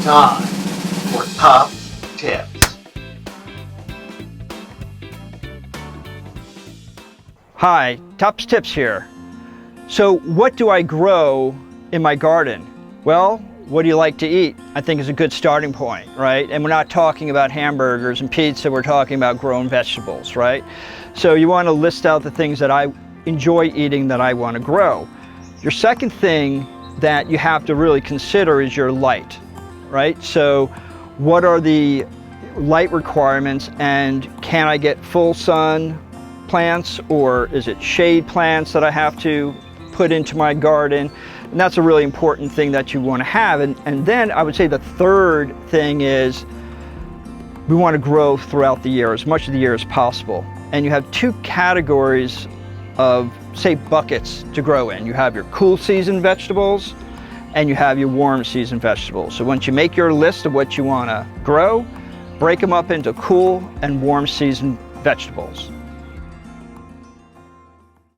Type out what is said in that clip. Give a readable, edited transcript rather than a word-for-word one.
time for top tips. Hi, Topp's Tips here. So what do I grow in my garden? Well, what do you like to eat? I think is a good starting point, right? And we're not talking about hamburgers and pizza, we're talking about growing vegetables, right? So you want to list out the things that I enjoy eating that I want to grow. Your second thing that you have to really consider is your light, right? So what are the light requirements, and can I get full sun plants, or is it shade plants that I have to put into my garden? And that's a really important thing that you want to have. And then I would say the third thing is we want to grow throughout the year, as much of the year as possible. And you have two categories of, say, buckets to grow in. You have your cool season vegetables and you have your warm season vegetables. So once you make your list of what you want to grow, break them up into cool and warm season vegetables.